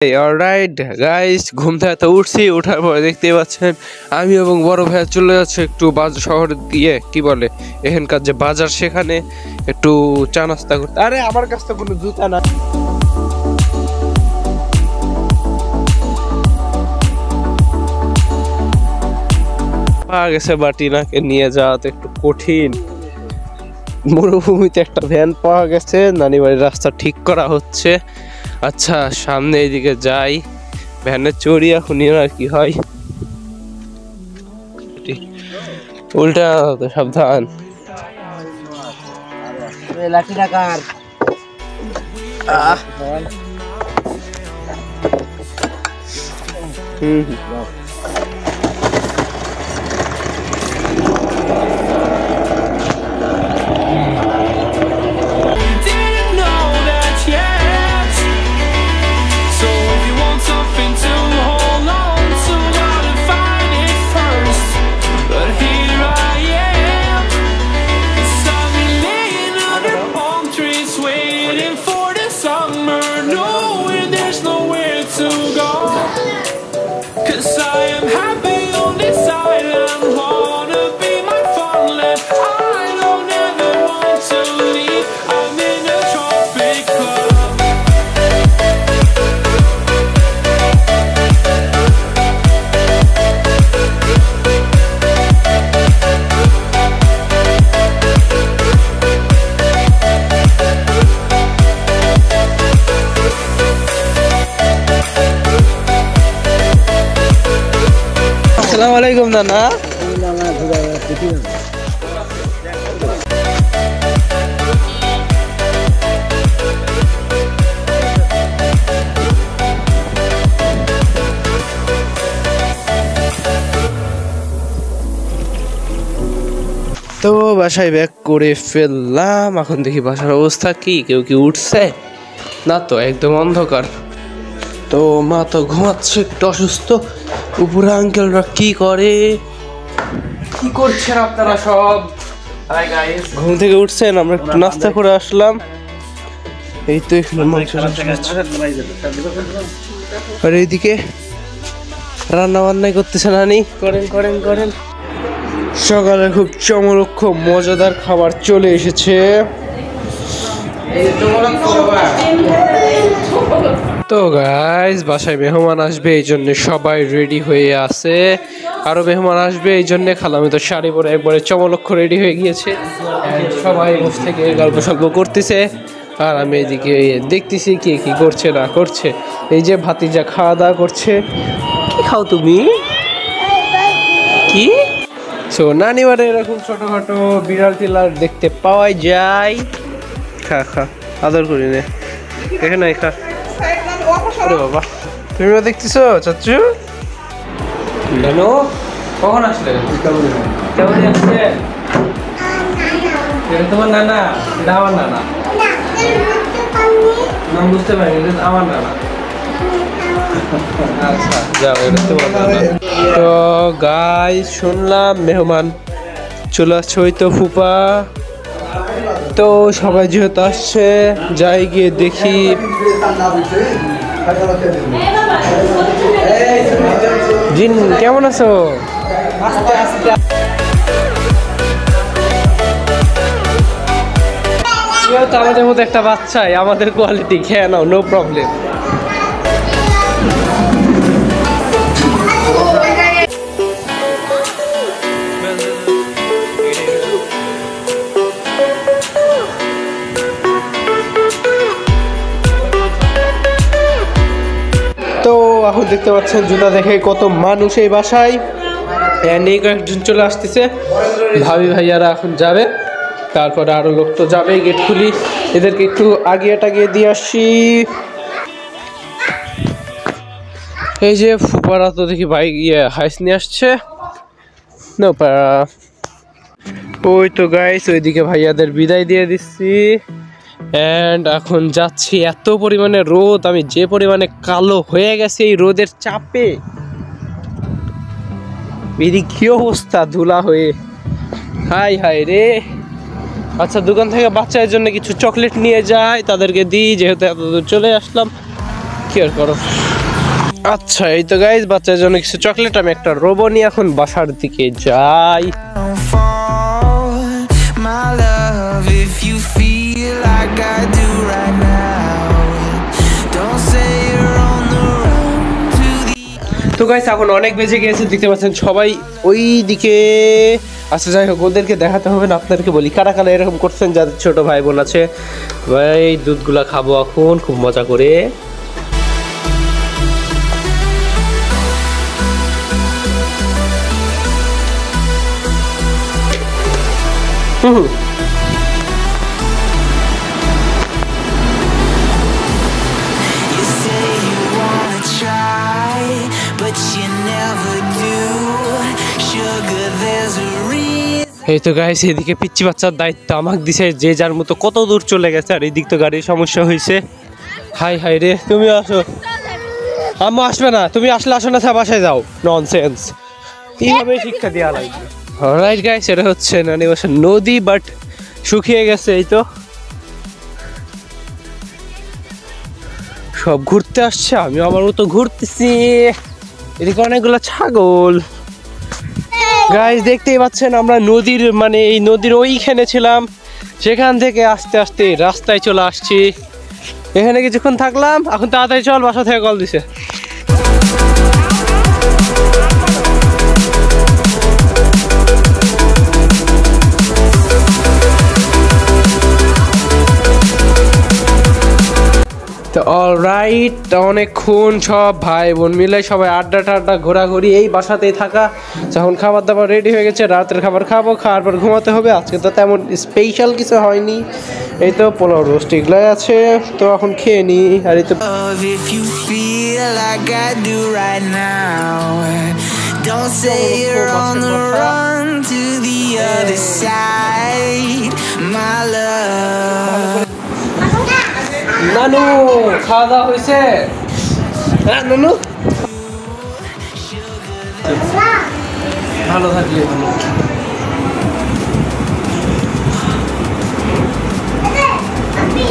Alright guys, ঘুম থেকে উঠছি, ওঠার পরে দেখতেই পাচ্ছেন আমি এবং বড় ভাইয়া চলে যাচ্ছে একটু শহরে দিয়ে কি বলে এখানকার যে বাজার, সেখানে একটু চা নাস্তা করতে। আরে আমার কাছে তো কোনো জুতা না। পাওয়া গেছে বাটি নাকে নিয়ে যাওয়া তো একটু কঠিন। মরুভূমিতে একটা ভ্যান পাওয়া গেছে, নানি বাড়ির রাস্তা ঠিক করা হচ্ছে। আচ্ছা সামনে এইদিকে যাই, ভ্যানে চড়ি এখন আর কি হয়। উল্টা তো সাবধান। আসসালামু আলাইকুম নানা। তো বাসায় ব্যাক করে ফেললাম, এখন দেখি বাসার অবস্থা কি, কেউ কি উঠছে না? তো একদম অন্ধকার। তো মা তো ঘুমাচ্ছে, একটু অসুস্থ। উপরে আঙ্কেলরা কি করে, কি করছেন আপনারা সব? ঘুম থেকে উঠছেন, আমরা একটু নাস্তা করে আসলাম। এই তো এখানে মাংস, আর এইদিকে রান্না বান্নাই করতেছে নানি। করেন করেন করেন। সকালে খুব চমলক্ষ মজাদার খাবার চলে এসেছে। তো গাইস, বাসায় মেহমান আসবে, এই জন্য সবাই রেডি হয়ে আছে। আরো মেহমান আসবে, এই জন্য খালামি তো শাড়ি পরে একবারে চমলক্ষ রেডি হয়ে গিয়েছে। সবাই বসে থেকে গল্প সল্প করতেছে, আর আমি এদিকে দেখতেছি কে কি করছে না করছে। এই যে ভাতিজা খাওয়া দাওয়া করছে। কি খাও তুমি? কি নানি বাড়ি এরকম ছোটখাটো বিড়াল টিলার দেখতে পাওয়া যায়। খা খা, আদর করি নে, এখানে খা। আরে বাবা, তুমিও দেখতেছো চাচু? কেন, কখন আসলে? কেমন আসছে? এটা তোমার নানা? এটা আমার নানা। নাম বুঝতে পারিনি, আমার নানা। আচ্ছা যাও, এটা তোমার নানা। তো গাইস, শুনলাম মেহমান চলে আসছে, ওই তো ফুপা। তো সবাই যেহেতু আসছে, যাই গিয়ে দেখি। জিন কেমন আছো? তো আমাদের মতো একটা বাচ্চাই, আমাদের কোয়ালিটি খেয়ে নাও, নো প্রবলেম। তো এখন দেখতে পাচ্ছেন জুতা দেখে কত মানুষ এই বাসায়। কয়েকজন চলে আসতেছে, ভাবি ভাইয়ারা এখন যাবে, তারপরে আরো লোক তো যাবে। গেট খুলি, এদেরকে একটু আগিয়ে টাগিয়ে দিয়ে আসি। এই যে ফুপারা তো দেখি বাইক হাইস নিয়ে আসছে। ওই তো গাইস, ওইদিকে ভাইয়াদের বিদায় দিয়ে দিচ্ছি। এন্ড এখন যাচ্ছি। এত পরিমাণে রোদ, আমি যে পরিমাণে কালো হয়ে গেছে এই রোদের চাপে, এদিকে কি অবস্থা ধুলা হয়ে। হাই হাই রে। আচ্ছা দোকান থেকে বাচ্চাদের জন্য কিছু চকলেট নিয়ে যাই, তাদেরকে দিই, যেহেতু এত দূর চলে আসলাম। কি আর করো। আচ্ছা এই তো গাইস বাচ্চার জন্য কিছু চকলেট, আমি একটা রোবো নিয়ে এখন বাসার দিকে যাই। তো গাইস এখন অনেক বেজে গিয়েছে, দেখতে পাচ্ছেন সবাই ওই দিকে। আচ্ছা যাই হোক, ওদেরকে দেখাতে হবে না, আপনাদেরকে বলি কারা কারা এরকম করছেন যাদের ছোট ভাই বোন আছে। ভাই দুধগুলা খাবো এখন খুব মজা করে। এই তো গাইস এদিকে পিচ্চি বাচ্চার দায়িত্ব আমাকে দিছে, যে যার মতো কত দূর চলে গেছে, আর এদিক তো গাড়ির সমস্যা হয়েছে। হাই হাই রে, তুমি আসো। আম্মু আসবে না, তুমি আসলে আসো না, বাসায় যাও। ননসেন্স, এইভাবে শিক্ষা দেওয়া লাগবে। অলরাইট গাইস, এটা হচ্ছে নানিবাসার নদী, বাট শুকিয়ে গেছে। এই তো সব ঘুরতে আসছে, আমি আমার মতো ঘুরতেছি। এদিকে অনেকগুলো ছাগল। গাইস দেখতেই পাচ্ছেন আমরা নদীর মানে এই নদীর ওইখানে ছিলাম, সেখান থেকে আস্তে আস্তে রাস্তায় চলে আসছি। এখানে কিছুক্ষণ থাকলাম, এখন তাড়াতাড়ি চল, বাসা থেকে কল দিছে। তো অলরাইট, অনেকক্ষণ সব ভাই বোন মিলে সবাই আড্ডা টাড্ডা ঘোরাঘুরি, এই বাসাতেই থাকা। যখন খাবার দাবার রেডি হয়ে গেছে, রাতের খাবার খাবো, খাওয়ার পর ঘুমাতে হবে। আজকে তো তেমন স্পেশাল কিছু হয়নি, এই তো পোলাও রোস্ট এগুলাই আছে, তো এখন খেয়ে নিই। আর এই তো নানু খাওয়া দাওয়া হয়েছে? হ্যাঁ নানু, ভালো থাকলে ভালো। Tapi